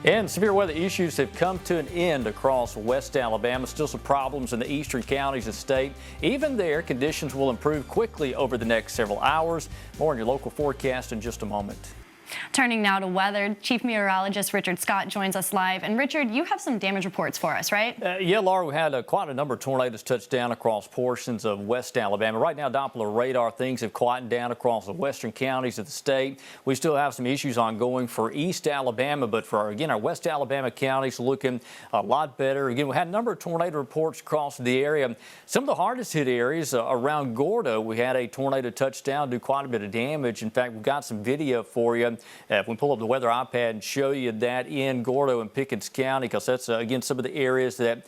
And severe weather issues have come to an end across West Alabama. Still some problems in the eastern counties of the state. Even there, conditions will improve quickly over the next several hours. More on your local forecast in just a moment. Turning now to weather, Chief Meteorologist Richard Scott joins us live. And Richard, you have some damage reports for us, right? Yeah, Laura, we had quite a number of tornadoes touch down across portions of West Alabama. Right now, Doppler radar, things have quietened down across the western counties of the state. We still have some issues ongoing for East Alabama, but for, our West Alabama counties looking a lot better. Again, we had a number of tornado reports across the area. Some of the hardest hit areas around Gordo, we had a tornado touchdown, do quite a bit of damage. In fact, we've got some video for you. If we pull up the weather iPad and show you that in Gordo and Pickens County, because that's, again, some of the areas that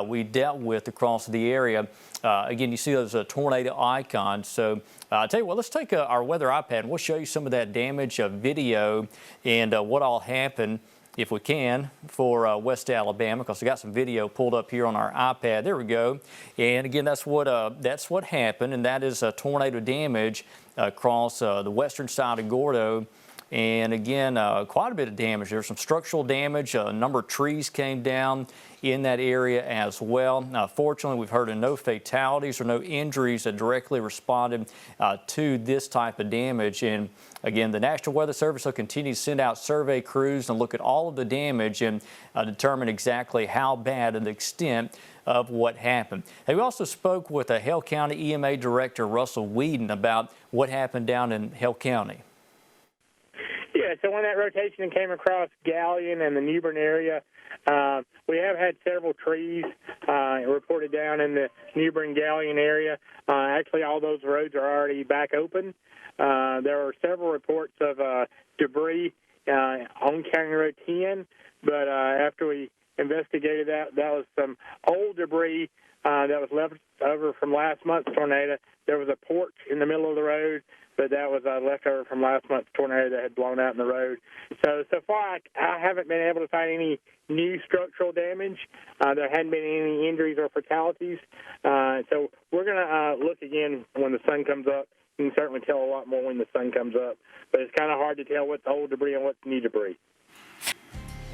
we dealt with across the area. Again, you see those tornado icons. So I'll tell you what, let's take our weather iPad and we'll show you some of that damage video and what all happened, if we can, for West Alabama, because we got some video pulled up here on our iPad. There we go. And again, that's what happened, and that is tornado damage across the western side of Gordo. And again, quite a bit of damage. There's some structural damage. A number of trees came down in that area as well. Fortunately, we've heard of no fatalities or no injuries that directly responded to this type of damage. And again, the National Weather Service will continue to send out survey crews and look at all of the damage and determine exactly how bad and the extent of what happened. And we also spoke with Hale County EMA Director Russell Whedon about what happened down in Hale County. Yeah, so when that rotation came across Gallion and the New Bern area, we have had several trees reported down in the New Bern Gallion area. Actually, all those roads are already back open. There are several reports of debris on County Road 10, but after we investigated that was some old debris that was left over from last month's tornado. There was a porch in the middle of the road, but that was left over from last month's tornado that had blown out in the road. So far, I haven't been able to find any new structural damage. There hadn't been any injuries or fatalities. So we're going to look again when the sun comes up. You can certainly tell a lot more when the sun comes up, but it's kind of hard to tell what's old debris and what's new debris.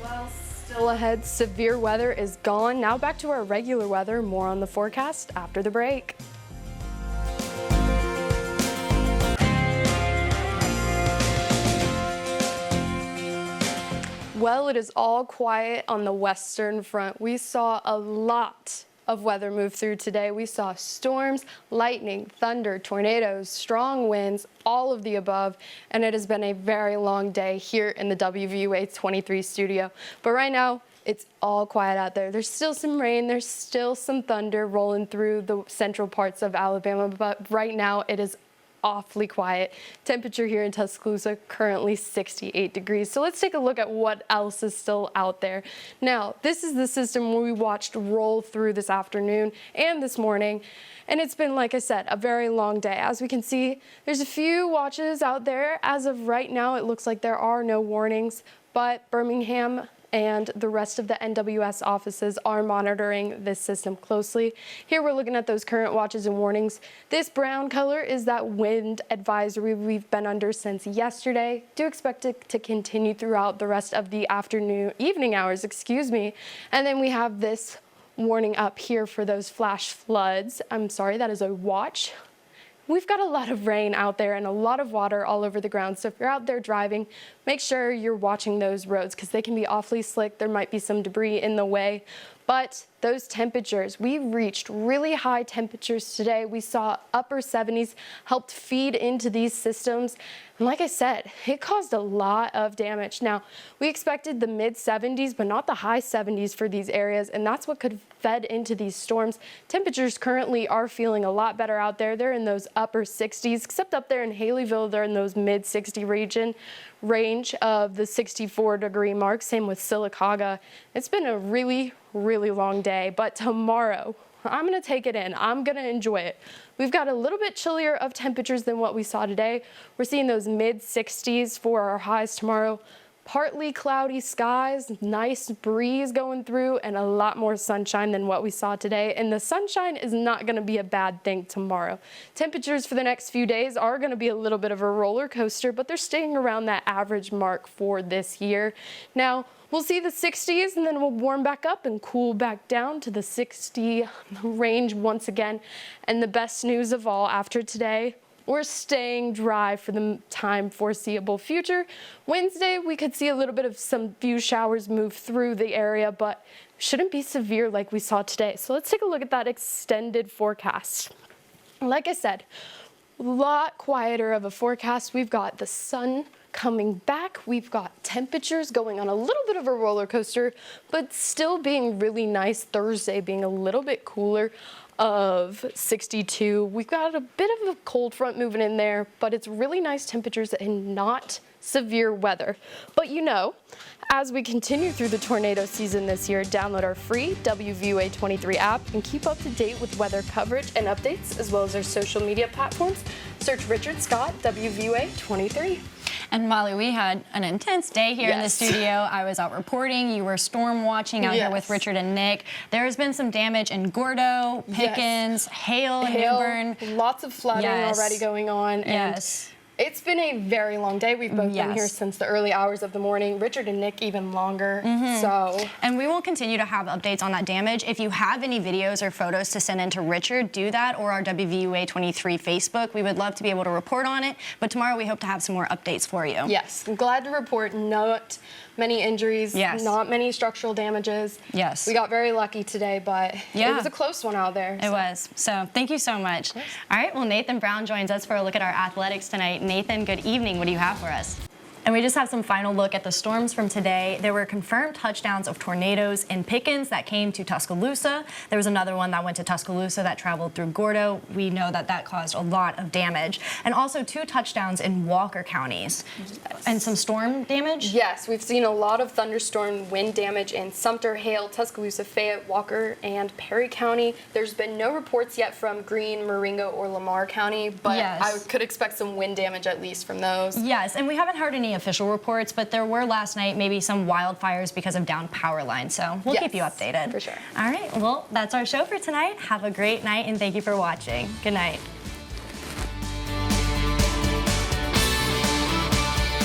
Well, still ahead, severe weather is gone. Now back to our regular weather. More on the forecast after the break. Well, it is all quiet on the western front. We saw a lot of weather move through today. We saw storms, lightning, thunder, tornadoes, strong winds, all of the above, and it has been a very long day here in the WVUA 23 studio. But right now, it's all quiet out there. There's still some rain, there's still some thunder rolling through the central parts of Alabama, but right now it is awfully quiet. Temperature here in Tuscaloosa currently 68 degrees. So let's take a look at what else is still out there. Now, this is the system we watched roll through this afternoon and this morning. And it's been, like I said, a very long day. As we can see, there's a few watches out there. As of right now, it looks like there are no warnings, but Birmingham and the rest of the NWS offices are monitoring this system closely. Here we're looking at those current watches and warnings. This brown color is that wind advisory we've been under since yesterday. Do expect it to continue throughout the rest of the evening hours, And then we have this warning up here for those flash floods. I'm sorry, that is a watch. We've got a lot of rain out there and a lot of water all over the ground. So if you're out there driving, make sure you're watching those roads because they can be awfully slick. There might be some debris in the way. But those temperatures, we reached really high temperatures today. We saw upper 70s helped feed into these systems. And like I said, it caused a lot of damage. Now, we expected the mid 70s, but not the high 70s for these areas. And that's what could fed into these storms. Temperatures currently are feeling a lot better out there. They're in those upper 60s, except up there in Haleyville, they're in those mid 60 range of the 64 degree mark. Same with Sylacauga. It's been a really long day, but tomorrow I'm going to take it in. I'm going to enjoy it. We've got a little bit chillier of temperatures than what we saw today. We're seeing those mid 60s for our highs tomorrow, partly cloudy skies, nice breeze going through, and a lot more sunshine than what we saw today. And the sunshine is not going to be a bad thing tomorrow. Temperatures for the next few days are going to be a little bit of a roller coaster, but they're staying around that average mark for this year. Now, we'll see the 60s, and then we'll warm back up and cool back down to the 60 range once again. And the best news of all after today, we're staying dry for the time foreseeable future. Wednesday, we could see a little bit of some few showers move through the area, but shouldn't be severe like we saw today. So let's take a look at that extended forecast. Like I said, a lot quieter of a forecast. We've got the sun coming back. We've got temperatures going on a little bit of a roller coaster, but still being really nice. Thursday being a little bit cooler of 62. We've got a bit of a cold front moving in there, but it's really nice temperatures and not severe weather. But you know, as we continue through the tornado season this year, download our free WVUA 23 app and keep up to date with weather coverage and updates, as well as our social media platforms. Search Richard Scott, WVUA 23. And Molly, we had an intense day here in the studio. I was out reporting. You were storm watching out here with Richard and Nick. There has been some damage in Gordo, Pickens, hail in Newbern. Lots of flooding already going on. And it's been a very long day. We've both been here since the early hours of the morning. Richard and Nick even longer. And we will continue to have updates on that damage. If you have any videos or photos to send in to Richard, do that, or our WVUA 23 Facebook. We would love to be able to report on it. But tomorrow we hope to have some more updates for you. Yes, I'm glad to report not many injuries, not many structural damages. Yes. We got very lucky today, but it was a close one out there. It was. So thank you so much. All right, well, Nathan Brown joins us for a look at our athletics tonight. Nathan, good evening. What do you have for us? And we just have some final look at the storms from today. There were confirmed touchdowns of tornadoes in Pickens that came to Tuscaloosa. There was another one that went to Tuscaloosa that traveled through Gordo. We know that that caused a lot of damage. And also 2 touchdowns in Walker counties. And some storm damage? Yes, we've seen a lot of thunderstorm wind damage in Sumter, Hale, Tuscaloosa, Fayette, Walker, and Perry County. There's been no reports yet from Greene, Marengo, or Lamar County, but I could expect some wind damage at least from those. Yes, and we haven't heard any official reports, but there were last night maybe some wildfires because of downed power lines. So we'll keep you updated. For sure. All right, well, that's our show for tonight. Have a great night, and thank you for watching. Good night.